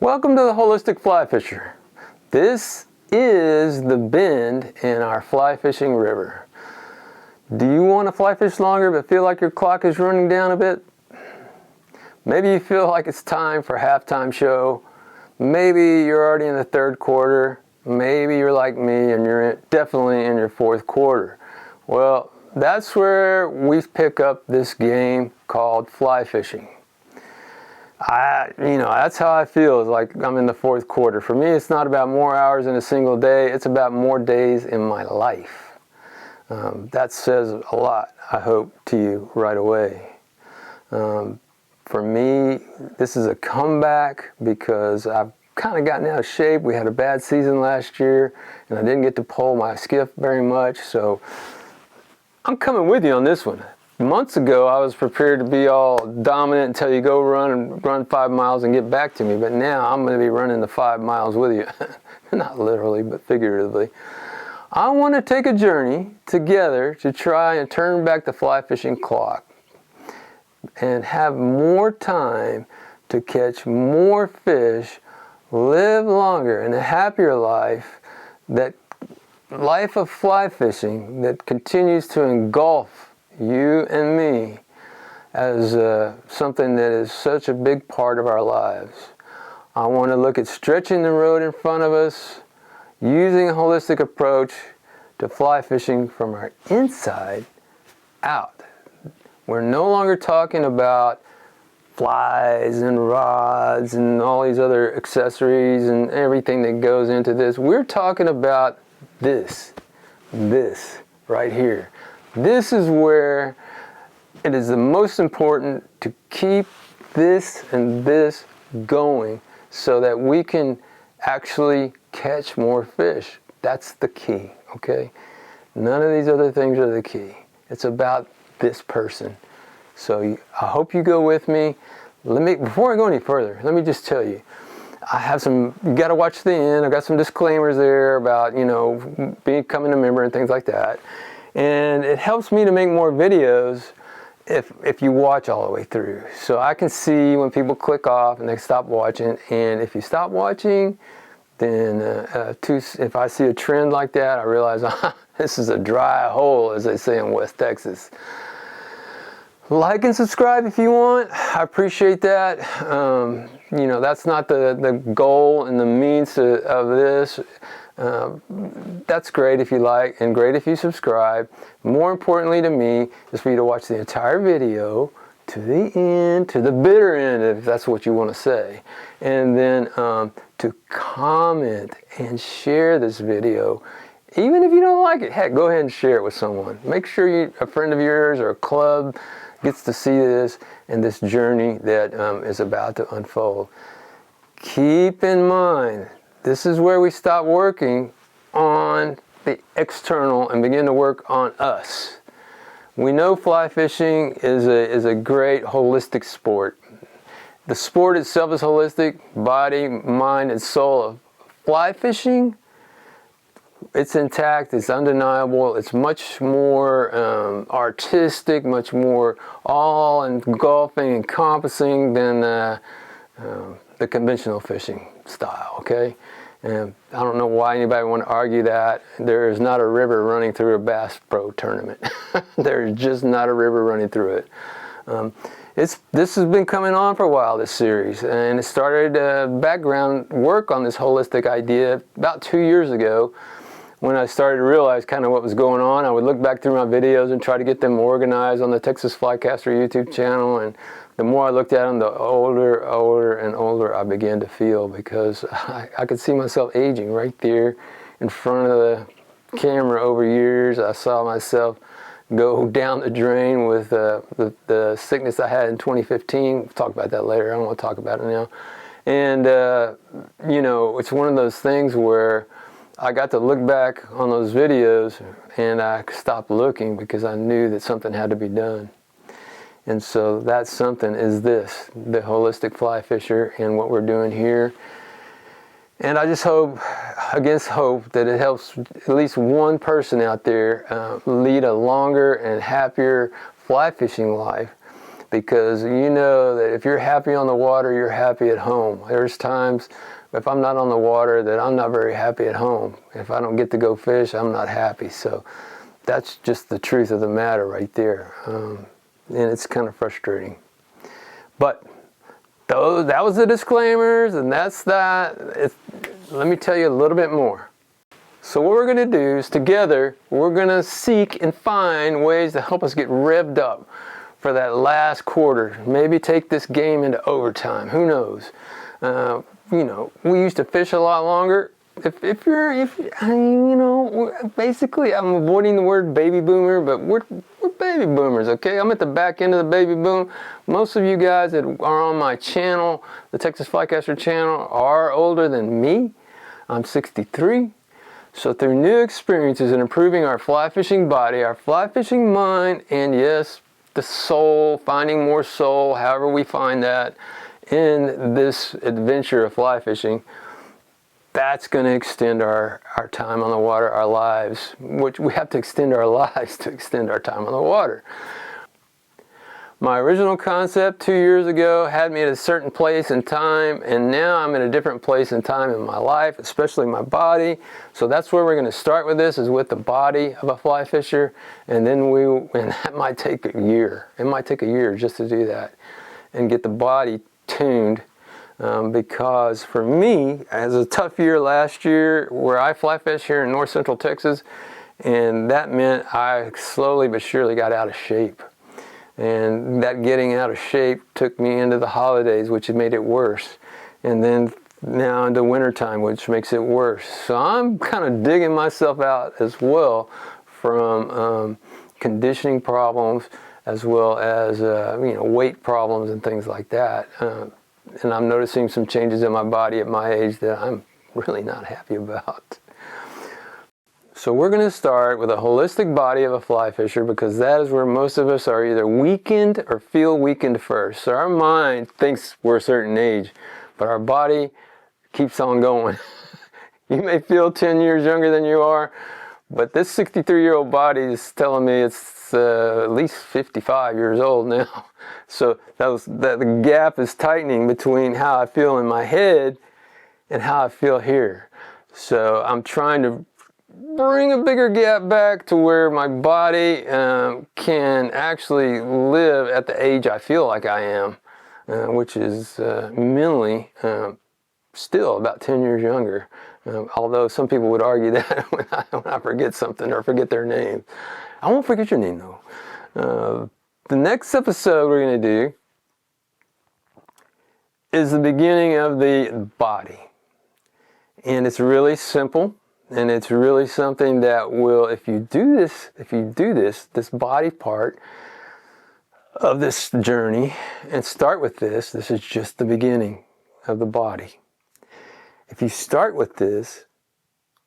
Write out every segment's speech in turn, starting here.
Welcome to the Holistic Fly Fisher. This is the bend in our fly fishing river. Do you want to fly fish longer but feel like your clock is running down a bit? Maybe you feel like it's time for halftime show. Maybe you're already in the third quarter. Maybe you're like me and you're definitely in your fourth quarter. Well, that's where we pick up this game called fly fishing. That's how I feel. It's like I'm in the fourth quarter. For me, it's not about more hours in a single day. It's about more days in my life. That says a lot, I hope, to you right away. For me, this is a comeback because I've kind of gotten out of shape. We had a bad season last year, and I didn't get to pull my skiff very much. So I'm coming with you on this one. Months ago, I was prepared to be all dominant and tell you go run 5 miles and get back to me. But now I'm going to be running the 5 miles with you. Not literally, but figuratively. I want to take a journey together to try and turn back the fly fishing clock and have more time to catch more fish, live longer and a happier life, that life of fly fishing that continues to engulf you and me as something that is such a big part of our lives. I want to look at stretching the road in front of us, using a holistic approach to fly fishing from our inside out. We're no longer talking about flies and rods and all these other accessories and everything that goes into this. We're talking about this right here. This is where it is the most important to keep this and this going so that we can actually catch more fish. That's the key, okay? None of these other things are the key. It's about this person. So I hope you go with me. Before I go any further, let me just tell you, you got to watch the end. I've got some disclaimers there about, becoming a member and things like that. And it helps me to make more videos if you watch all the way through. So I can see when people click off and they stop watching. And if you stop watching, then if I see a trend like that, I realize this is a dry hole, as they say in West Texas. Like and subscribe if you want. I appreciate that. That's not the goal and the means of this. That's great if you like and great if you subscribe. More importantly to me is for you to watch the entire video to the end, to the bitter end, if that's what you want to say. And then to comment and share this video. Even if you don't like it, heck, go ahead and share it with someone. Make sure a friend of yours or a club gets to see this and this journey that is about to unfold. Keep in mind, this is where we stop working on the external and begin to work on us. We know fly fishing is a great holistic sport. The sport itself is holistic, body, mind, and soul. Fly fishing, it's intact, it's undeniable, it's much more artistic, much more all-engulfing, encompassing than the conventional fishing style, okay? And I don't know why anybody would want to argue that. There is not a river running through a Bass Pro tournament. There is just not a river running through it. This has been coming on for a while, this series, and it started background work on this holistic idea about 2 years ago when I started to realize kind of what was going on. I would look back through my videos and try to get them organized on the Texas Flycaster YouTube channel, and the more I looked at them, the older I began to feel, because I could see myself aging right there in front of the camera over years. I saw myself go down the drain with the sickness I had in 2015. We'll talk about that later. I don't want to talk about it now. And, it's one of those things where I got to look back on those videos and I stopped looking because I knew that something had to be done. And so that something is this, the Holistic Fly Fisher, and what we're doing here. And I just hope, against hope, that it helps at least one person out there lead a longer and happier fly fishing life, because you know that if you're happy on the water, you're happy at home. There's times if I'm not on the water that I'm not very happy at home. If I don't get to go fish, I'm not happy. So that's just the truth of the matter right there. And it's kind of frustrating. But that was the disclaimers, and that's that. Let me tell you a little bit more. So what we're going to do is together, we're going to seek and find ways to help us get revved up for that last quarter. Maybe take this game into overtime. Who knows? You know, we used to fish a lot longer. Basically, I'm avoiding the word baby boomer, but we're baby boomers, okay? I'm at the back end of the baby boom. Most of you guys that are on my channel, the Texas Flycaster channel, are older than me. I'm 63. So through new experiences and improving our fly fishing body, our fly fishing mind, and yes, the soul, finding more soul, however we find that in this adventure of fly fishing, that's going to extend our time on the water, our lives, which we have to extend our lives to extend our time on the water. My original concept 2 years ago had me at a certain place and time, and now I'm in a different place and time in my life, especially my body. So that's where we're going to start with this, is with the body of a fly fisher, and then and that might take a year. It might take a year just to do that and get the body tuned. Because for me, it was a tough year last year where I fly fish here in north central Texas, and that meant I slowly but surely got out of shape. And that getting out of shape took me into the holidays, which made it worse. And then now into wintertime, which makes it worse. So I'm kind of digging myself out as well from conditioning problems, as well as weight problems and things like that. And I'm noticing some changes in my body at my age that I'm really not happy about. So we're going to start with a holistic body of a fly fisher, because that is where most of us are either weakened or feel weakened first. So our mind thinks we're a certain age, but our body keeps on going. You may feel 10 years younger than you are, but this 63-year-old body is telling me it's at least 55 years old now. So the gap is tightening between how I feel in my head and how I feel here. So I'm trying to bring a bigger gap back to where my body can actually live at the age I feel like I am, which is mentally still about 10 years younger. Although some people would argue that when I forget something or forget their name. I won't forget your name though. The next episode we're going to do is the beginning of the body. And it's really simple. And it's really something that will, if you do this body part of this journey, and start with this is just the beginning of the body. If you start with this,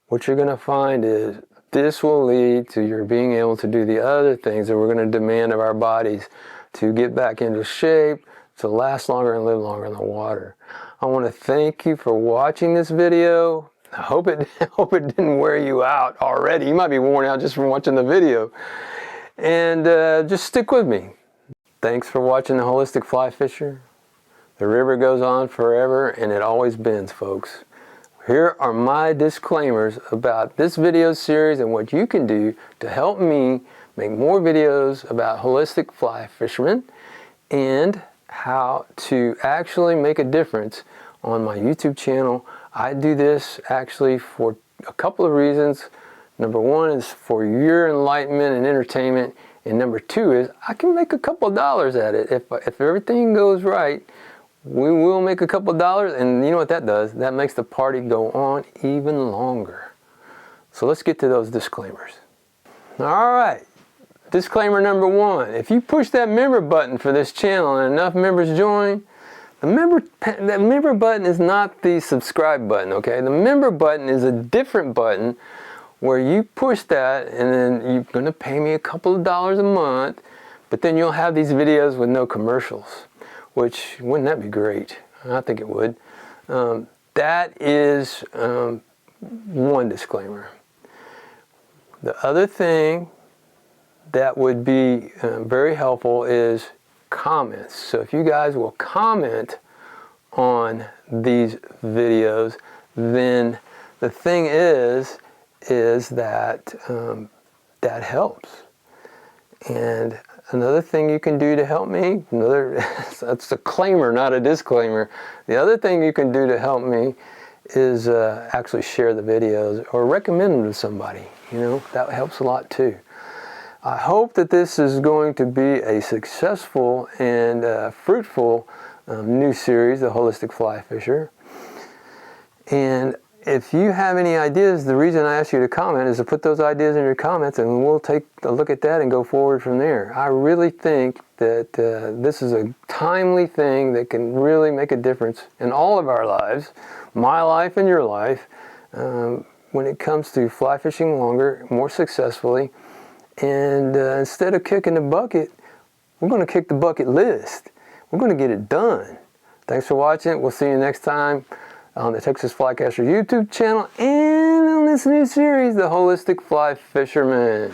what you're going to find is this will lead to your being able to do the other things that we're going to demand of our bodies to get back into shape, to last longer and live longer in the water. I want to thank you for watching this video. I hope it didn't wear you out already. You might be worn out just from watching the video. And just stick with me. Thanks for watching The Holistic Fly Fisher. The river goes on forever, and it always bends, folks. Here are my disclaimers about this video series and what you can do to help me make more videos about holistic fly fishermen and how to actually make a difference on my YouTube channel. I do this actually for a couple of reasons. Number one is for your enlightenment and entertainment, and number two is I can make a couple of dollars at it. If everything goes right, we will make a couple of dollars, and you know what that does? That makes the party go on even longer. So let's get to those disclaimers. All right, disclaimer number one. If you push that member button for this channel and enough members join, that member button is not the subscribe button, okay? The member button is a different button where you push that, and then you're going to pay me a couple of dollars a month, but then you'll have these videos with no commercials, which, wouldn't that be great? I think it would. That is one disclaimer. The other thing that would be very helpful is comments. So if you guys will comment on these videos, then the thing is that that helps. And another thing you can do to help me, that's a claimer, not a disclaimer. The other thing you can do to help me is actually share the videos or recommend them to somebody. You know, that helps a lot too. I hope that this is going to be a successful and fruitful new series, The Holistic Fly Fisher. And if you have any ideas, the reason I ask you to comment is to put those ideas in your comments, and we'll take a look at that and go forward from there. I really think that this is a timely thing that can really make a difference in all of our lives, my life and your life, when it comes to fly fishing longer, more successfully. And instead of kicking the bucket, we're going to kick the bucket list. We're going to get it done. Thanks for watching. We'll see you next time on the Texas Flycaster YouTube channel and on this new series, The Holistic Fly Fisherman.